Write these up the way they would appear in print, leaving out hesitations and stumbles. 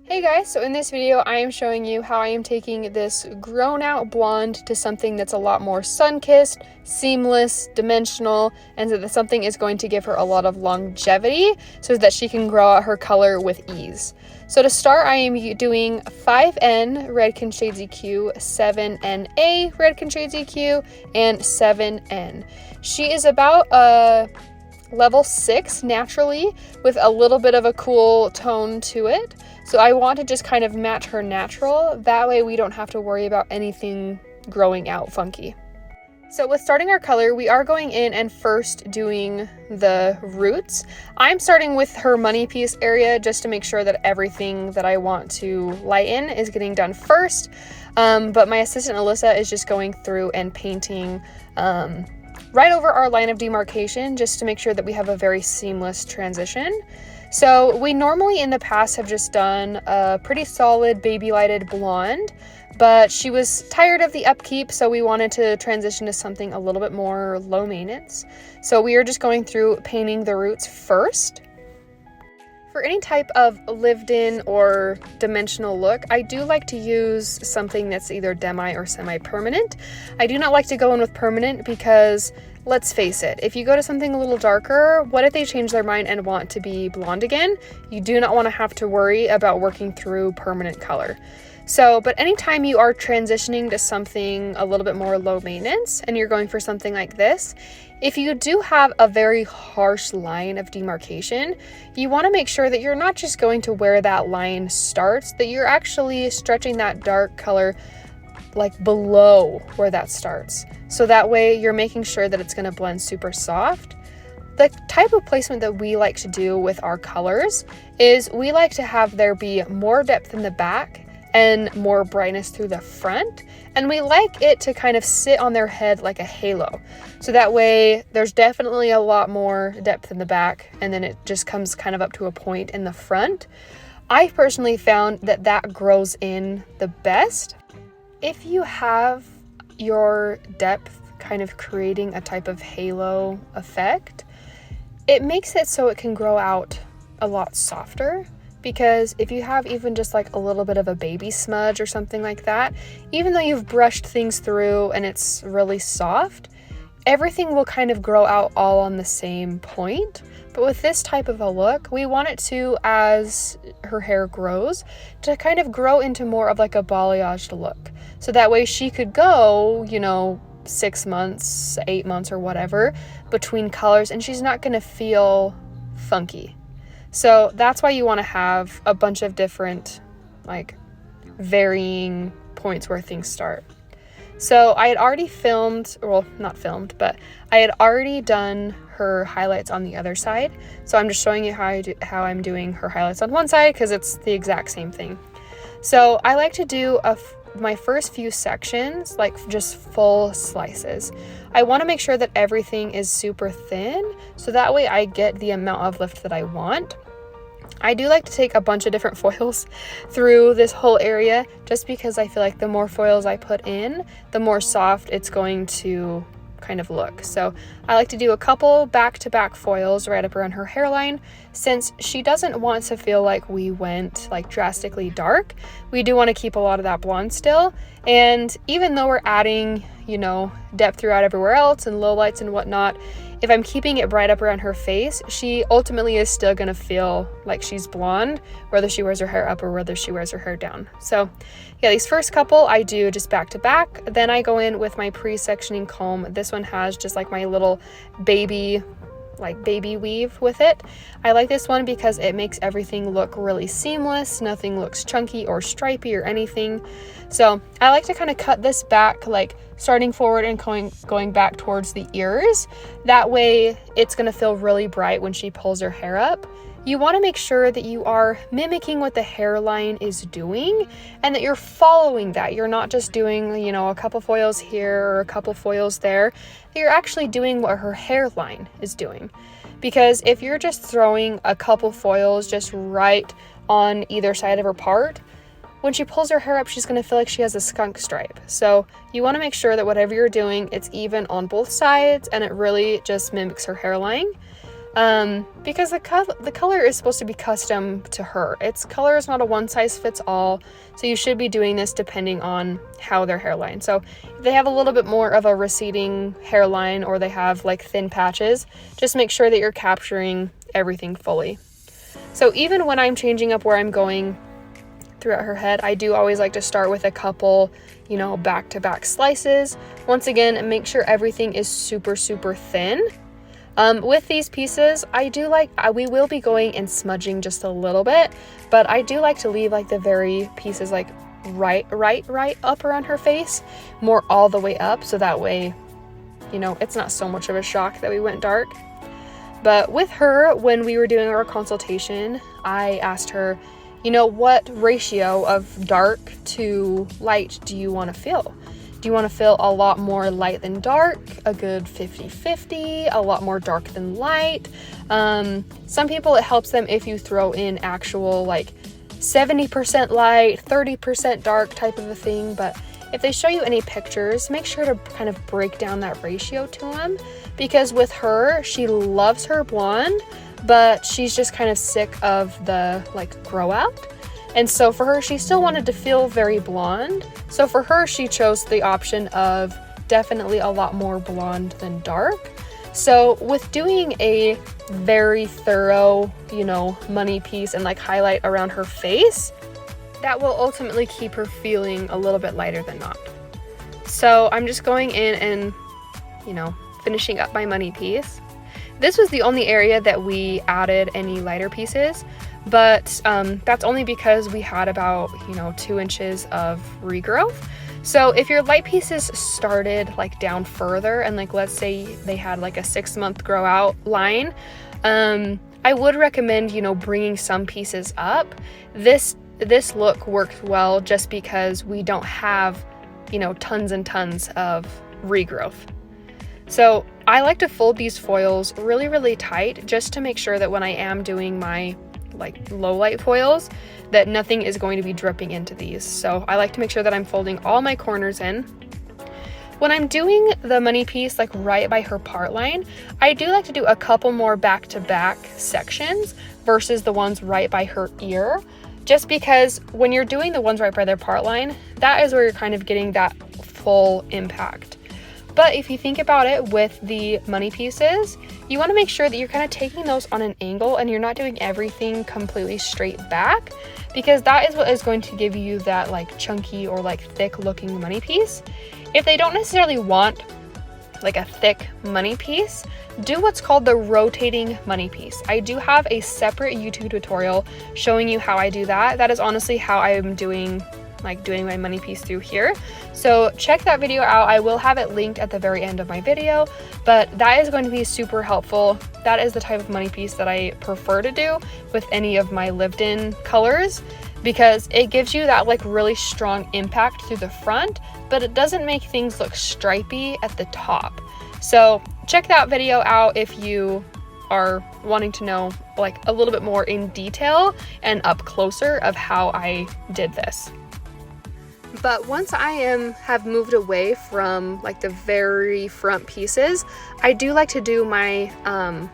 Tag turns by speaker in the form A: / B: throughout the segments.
A: Hey guys, so in this video I am showing you how I am taking this grown out blonde to something that's a lot more sun-kissed, seamless, dimensional, and so that something is going to give her a lot of longevity so that she can grow out her color with ease. So to start, I am doing 5N Redken EQ, 7NA Redken EQ, and 7N. She is about level 6 naturally with a little bit of a cool tone to it. So I want to just kind of match her natural. That way we don't have to worry about anything growing out funky. So with starting our color, we are going in and first doing the roots. I'm starting with her money piece area just to make sure that everything that I want to lighten is getting done first. But my assistant Alyssa is just going through and painting right over our line of demarcation just to make sure that we have a very seamless transition. So we normally in the past have just done a pretty solid baby lighted blonde, but she was tired of the upkeep, so we wanted to transition to something a little bit more low maintenance. So we are just going through painting the roots first. For any type of lived-in or dimensional look, I do like to use something that's either demi or semi-permanent. I do not like to go in with permanent because, let's face it, if you go to something a little darker, what if they change their mind and want to be blonde again? You do not want to have to worry about working through permanent color. So, but anytime you are transitioning to something a little bit more low maintenance and you're going for something like this, if you do have a very harsh line of demarcation, you want to make sure that you're not just going to where that line starts, that you're actually stretching that dark color like below where that starts. So that way you're making sure that it's going to blend super soft. The type of placement that we like to do with our colors is we like to have there be more depth in the back and more brightness through the front, and we like it to kind of sit on their head like a halo. So that way there's definitely a lot more depth in the back, and then it just comes kind of up to a point in the front. I personally found that that grows in the best. If you have your depth kind of creating a type of halo effect, it makes it so it can grow out a lot softer. Because if you have even just like a little bit of a baby smudge or something like that, even though you've brushed things through and it's really soft, everything will kind of grow out all on the same point. But with this type of a look, we want it to, as her hair grows, to kind of grow into more of like a balayaged look. So that way she could go, 6 months, 8 months or whatever between colors, and she's not gonna feel funky. So that's why you want to have a bunch of different, like, varying points where things start. So I had already but I had already done her highlights on the other side. So I'm just showing you how I'm doing her highlights on one side because it's the exact same thing. So I like to do my first few sections, like just full slices. I want to make sure that everything is super thin, so that way I get the amount of lift that I want. I do like to take a bunch of different foils through this whole area, just because I feel like the more foils I put in, the more soft it's going to kind of look. So I like to do a couple back-to-back foils right up around her hairline. Since she doesn't want to feel like we went like drastically dark, we do want to keep a lot of that blonde still. And even though we're adding, depth throughout everywhere else and low lights and whatnot, if I'm keeping it bright up around her face, she ultimately is still gonna feel like she's blonde, whether she wears her hair up or whether she wears her hair down. So yeah, these first couple I do just back to back. Then I go in with my pre-sectioning comb. This one has just like my little baby weave with it. I like this one because it makes everything look really seamless. Nothing looks chunky or stripy or anything. So I like to kind of cut this back, like starting forward and going back towards the ears. That way it's going to feel really bright when she pulls her hair up. You want to make sure that you are mimicking what the hairline is doing and that you're following that. You're not just doing, a couple foils here or a couple foils there. You're actually doing what her hairline is doing. Because if you're just throwing a couple foils just right on either side of her part, when she pulls her hair up, she's going to feel like she has a skunk stripe. So you want to make sure that whatever you're doing, it's even on both sides and it really just mimics her hairline. because the color is supposed to be custom to her. Color is not a one size fits all, so you should be doing this depending on how their hairline. So if they have a little bit more of a receding hairline, or they have like thin patches, just make sure that you're capturing everything fully. So even when I'm changing up where I'm going throughout her head, I do always like to start with a couple, back-to-back slices. Once again, make sure everything is super, super thin. With these pieces, we will be going and smudging just a little bit, but I do like to leave like the very pieces like right up around her face, more all the way up, so that way, it's not so much of a shock that we went dark. But with her, when we were doing our consultation, I asked her, what ratio of dark to light do you want to feel? Do you want to feel a lot more light than dark, a good 50-50, a lot more dark than light? Some people, it helps them if you throw in actual like 70% light, 30% dark type of a thing. But if they show you any pictures, make sure to kind of break down that ratio to them, because with her, she loves her blonde, but she's just kind of sick of the like grow out. And so for her, she still wanted to feel very blonde. So for her, she chose the option of definitely a lot more blonde than dark. So with doing a very thorough, money piece and like highlight around her face, that will ultimately keep her feeling a little bit lighter than not. So I'm just going in and, finishing up my money piece. This was the only area that we added any lighter pieces, but that's only because we had about 2 inches of regrowth. So if your light pieces started like down further, and like let's say they had like a 6-month grow out line, I would recommend bringing some pieces up. This look works well just because we don't have tons and tons of regrowth. So I like to fold these foils really, really tight, just to make sure that when I am doing my like low light foils, that nothing is going to be dripping into these. So I like to make sure that I'm folding all my corners in. When I'm doing the money piece like right by her part line, I do like to do a couple more back-to-back sections versus the ones right by her ear, just because when you're doing the ones right by their part line, that is where you're kind of getting that full impact. But if you think about it with the money pieces, you want to make sure that you're kind of taking those on an angle and you're not doing everything completely straight back, because that is what is going to give you that like chunky or like thick looking money piece. If they don't necessarily want like a thick money piece, do what's called the rotating money piece. I do have a separate YouTube tutorial showing you how I do that. That is honestly how I am doing my money piece through here. So check that video out. I will have it linked at the very end of my video, but that is going to be super helpful. That is the type of money piece that I prefer to do with any of my lived in colors, because it gives you that like really strong impact through the front, but it doesn't make things look stripy at the top. So check that video out if you are wanting to know like a little bit more in detail and up closer of how I did this. But once I have moved away from like the very front pieces, I do like to do my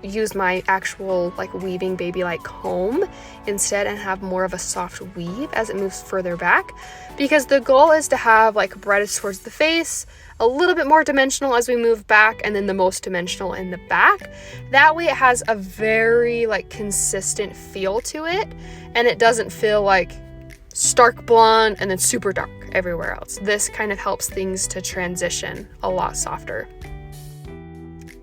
A: use my actual like weaving baby like comb instead, and have more of a soft weave as it moves further back, because the goal is to have like brightest towards the face, a little bit more dimensional as we move back, and then the most dimensional in the back. That way it has a very like consistent feel to it, and it doesn't feel like stark blonde and then super dark everywhere else. This kind of helps things to transition a lot softer.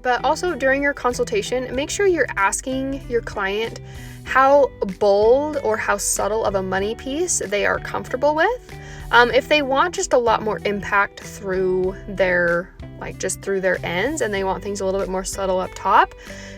A: But also during your consultation, make sure you're asking your client how bold or how subtle of a money piece they are comfortable with. If they want just a lot more impact through their through their ends, and they want things a little bit more subtle up top,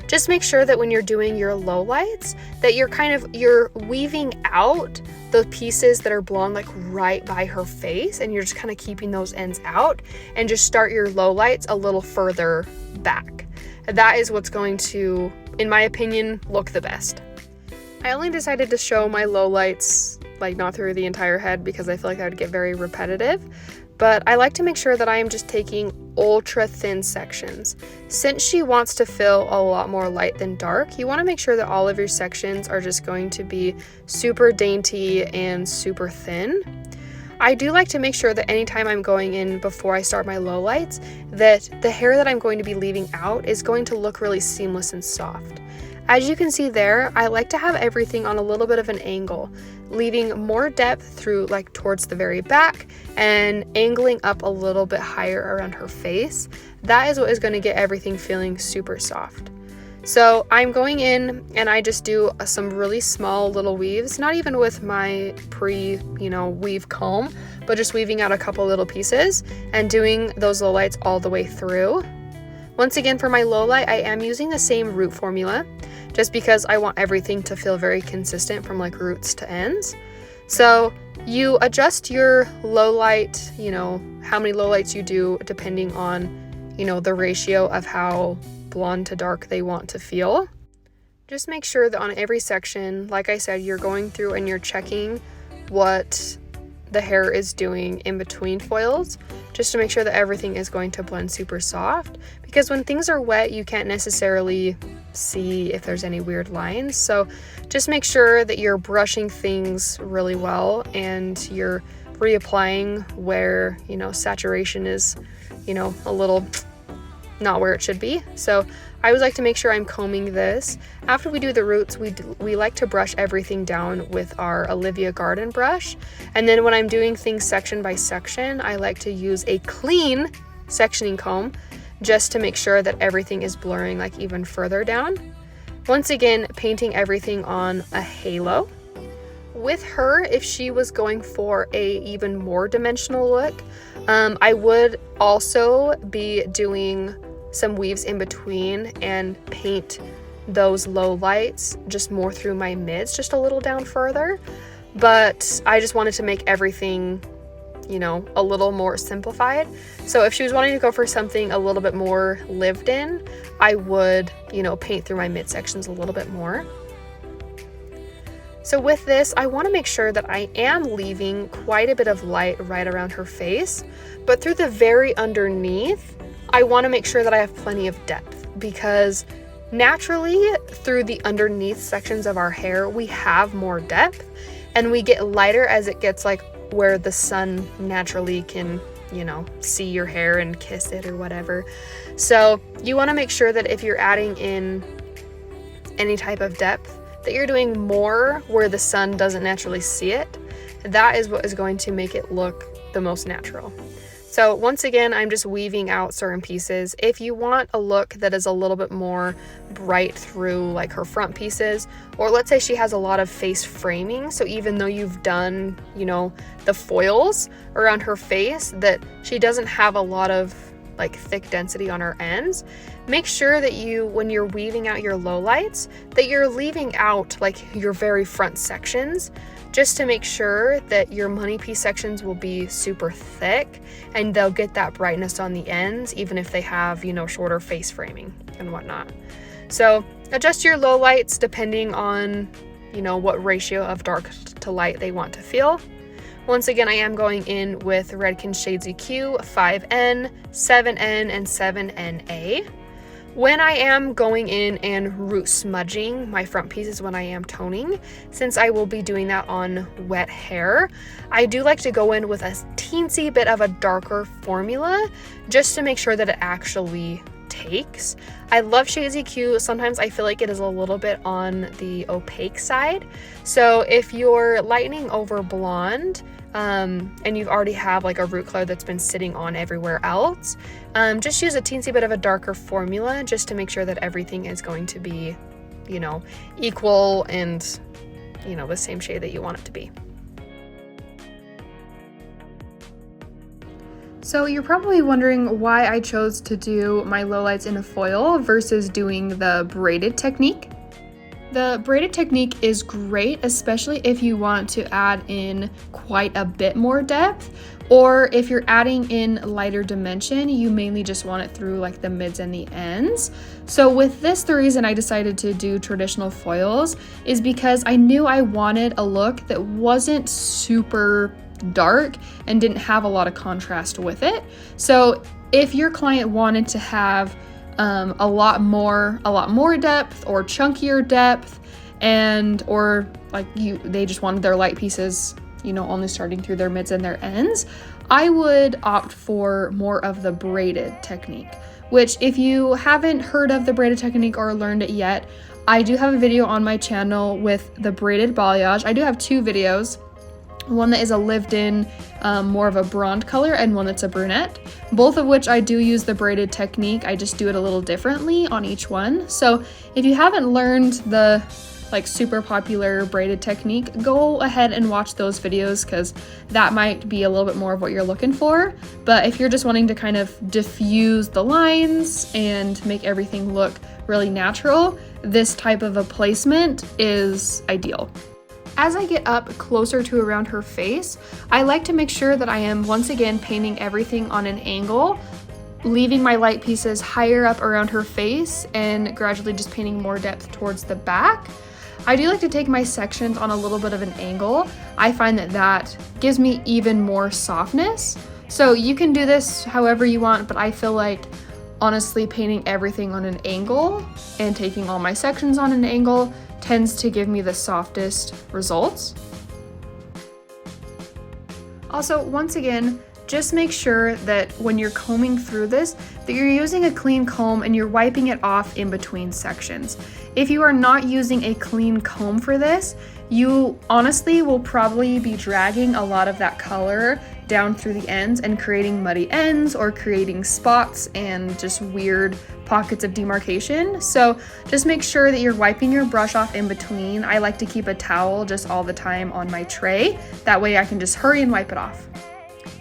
A: just make sure that when you're doing your lowlights that you're weaving out the pieces that are blonde like right by her face, and you're just kind of keeping those ends out, and just start your lowlights a little further back. That is what's going to, in my opinion, look the best. I only decided to show my lowlights like not through the entire head because I feel like that would get very repetitive, but I like to make sure that I am just taking ultra thin sections. Since she wants to feel a lot more light than dark, you want to make sure that all of your sections are just going to be super dainty and super thin. I do like to make sure that anytime I'm going in before I start my lowlights, that the hair that I'm going to be leaving out is going to look really seamless and soft. As you can see there, I like to have everything on a little bit of an angle, leaving more depth through like towards the very back and angling up a little bit higher around her face. That is what is going to get everything feeling super soft. So I'm going in and I just do some really small little weaves, not even with my weave comb, but just weaving out a couple little pieces and doing those lowlights all the way through. Once again, for my lowlight, I am using the same root formula just because I want everything to feel very consistent from like roots to ends. So you adjust your lowlight, how many lowlights you do depending on, the ratio of how blonde to dark they want to feel. Just make sure that on every section, like I said, you're going through and you're checking what the hair is doing in between foils, just to make sure that everything is going to blend super soft, because when things are wet you can't necessarily see if there's any weird lines. So just make sure that you're brushing things really well and you're reapplying where saturation is a little not where it should be. So I always like to make sure I'm combing this. After we do the roots, we like to brush everything down with our Olivia Garden brush. And then when I'm doing things section by section, I like to use a clean sectioning comb just to make sure that everything is blurring like even further down. Once again, painting everything on a halo. With her, if she was going for a even more dimensional look, I would also be doing some weaves in between and paint those low lights just more through my mids, just a little down further. But I just wanted to make everything, a little more simplified. So if she was wanting to go for something a little bit more lived in, I would, paint through my midsections a little bit more. So with this, I want to make sure that I am leaving quite a bit of light right around her face, but through the very underneath, I want to make sure that I have plenty of depth, because naturally through the underneath sections of our hair, we have more depth and we get lighter as it gets like where the sun naturally can, see your hair and kiss it or whatever. So you want to make sure that if you're adding in any type of depth, that you're doing more where the sun doesn't naturally see it. That is what is going to make it look the most natural. So once again, I'm just weaving out certain pieces. If you want a look that is a little bit more bright through like her front pieces, or let's say she has a lot of face framing, so even though you've done, the foils around her face, that she doesn't have a lot of like thick density on her ends, make sure that when you're weaving out your lowlights, that you're leaving out like your very front sections, just to make sure that your money piece sections will be super thick and they'll get that brightness on the ends, even if they have, shorter face framing and whatnot. So adjust your lowlights depending on, what ratio of dark to light they want to feel. Once again, I am going in with Redken SEQ 5N, 7N, and 7NA. When I am going in and root smudging my front pieces when I am toning, since I will be doing that on wet hair, I do like to go in with a teensy bit of a darker formula just to make sure that it actually takes. I love SEQ. Sometimes I feel like it is a little bit on the opaque side. So if you're lightening over blonde, and you already have like a root color that's been sitting on everywhere else, just use a teensy bit of a darker formula just to make sure that everything is going to be, equal and, the same shade that you want it to be. So you're probably wondering why I chose to do my lowlights in a foil versus doing the braided technique. The braided technique is great, especially if you want to add in quite a bit more depth, or if you're adding in lighter dimension, you mainly just want it through like the mids and the ends. So with this, the reason I decided to do traditional foils is because I knew I wanted a look that wasn't super dark and didn't have a lot of contrast with it. So if your client wanted to have a lot more depth or chunkier depth, or like they just wanted their light pieces, only starting through their mids and their ends, I would opt for more of the braided technique, which if you haven't heard of the braided technique or learned it yet, I do have a video on my channel with the braided balayage. I do have 2 videos, one that is a lived-in, more of a blonde color, and one that's a brunette, both of which I do use the braided technique. I just do it a little differently on each one. So if you haven't learned the super popular braided technique, go ahead and watch those videos, because that might be a little bit more of what you're looking for. But if you're just wanting to kind of diffuse the lines and make everything look really natural, this type of a placement is ideal. As I get up closer to around her face, I like to make sure that I am once again painting everything on an angle, leaving my light pieces higher up around her face and gradually just painting more depth towards the back. I do like to take my sections on a little bit of an angle. I find that gives me even more softness. So you can do this however you want, but I feel like honestly painting everything on an angle and taking all my sections on an angle tends to give me the softest results. Also, once again, just make sure that when you're combing through this, that you're using a clean comb and you're wiping it off in between sections. If you are not using a clean comb for this, you honestly will probably be dragging a lot of that color down through the ends and creating muddy ends or creating spots and just weird pockets of demarcation. So just make sure that you're wiping your brush off in between. I like to keep a towel just all the time on my tray. That way I can just hurry and wipe it off.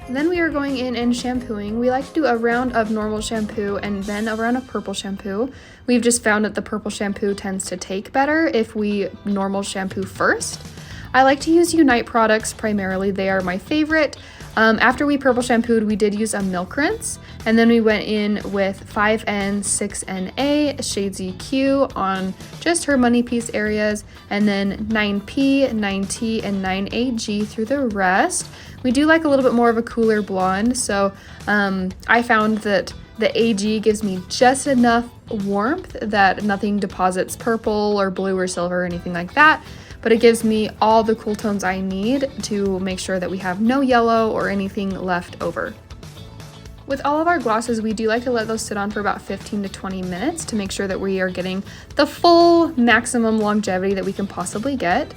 A: Then we are going in and shampooing. We like to do a round of normal shampoo and then a round of purple shampoo. We've just found that the purple shampoo tends to take better if we normal shampoo first. I like to use Unite products primarily. They are my favorite. After we purple shampooed, we did use a milk rinse, and then we went in with 5N, 6NA, Shades EQ on just her money piece areas, and then 9P, 9T, and 9AG through the rest. We do like a little bit more of a cooler blonde, so I found that the AG gives me just enough warmth that nothing deposits purple or blue or silver or anything like that, but it gives me all the cool tones I need to make sure that we have no yellow or anything left over. With all of our glosses, we do like to let those sit on for about 15 to 20 minutes to make sure that we are getting the full maximum longevity that we can possibly get.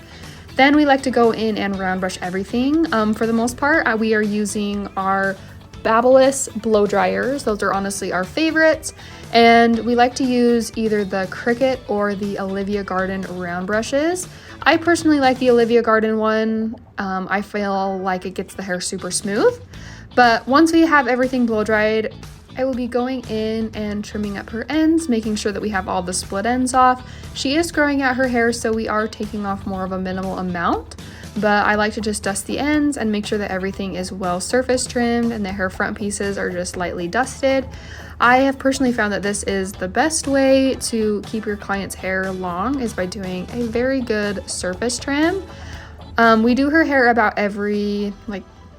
A: Then we like to go in and round brush everything. For the most part, we are using our Babyliss blow dryers. Those are honestly our favorites. And we like to use either the Cricut or the Olivia Garden round brushes. I personally like the Olivia Garden one. I feel like it gets the hair super smooth. But once we have everything blow dried, I will be going in and trimming up her ends, making sure that we have all the split ends off. She is growing out her hair, so we are taking off more of a minimal amount. But I like to just dust the ends and make sure that everything is well surface trimmed and that her front pieces are just lightly dusted. I have personally found that this is the best way to keep your client's hair long, is by doing a very good surface trim. We do her hair about every,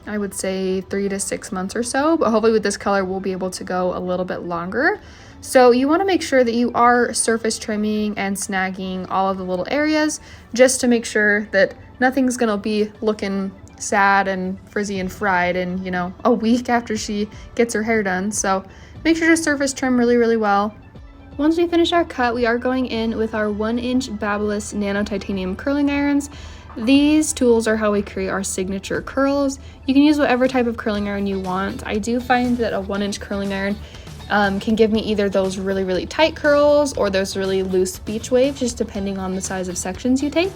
A: I would say 3 to 6 months or so, but hopefully with this color we'll be able to go a little bit longer. So you want to make sure that you are surface trimming and snagging all of the little areas, just to make sure that nothing's gonna be looking sad and frizzy and fried in, a week after she gets her hair done. So make sure to surface trim really, really well. Once we finish our cut, we are going in with our 1-inch Babyliss Nano Titanium curling irons. These tools are how we create our signature curls. You can use whatever type of curling iron you want. I do find that a 1-inch curling iron can give me either those really, really tight curls or those really loose beach waves, just depending on the size of sections you take.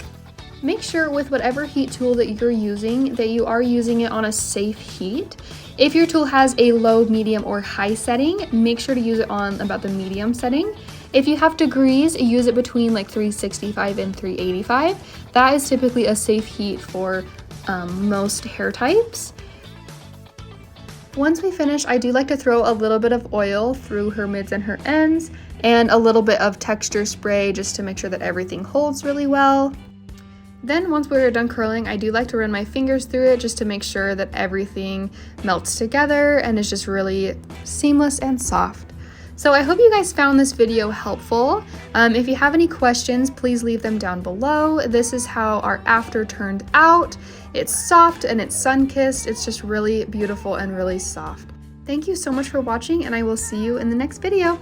A: Make sure with whatever heat tool that you're using that you are using it on a safe heat. If your tool has a low, medium, or high setting, make sure to use it on about the medium setting. If you have degrees, use it between 365 and 385. That is typically a safe heat for most hair types. Once we finish, I do like to throw a little bit of oil through her mids and her ends, and a little bit of texture spray just to make sure that everything holds really well. Then once we're done curling, I do like to run my fingers through it just to make sure that everything melts together and is just really seamless and soft. So I hope you guys found this video helpful. If you have any questions, please leave them down below. This is how our after turned out. It's soft and it's sun-kissed. It's just really beautiful and really soft. Thank you so much for watching, and I will see you in the next video.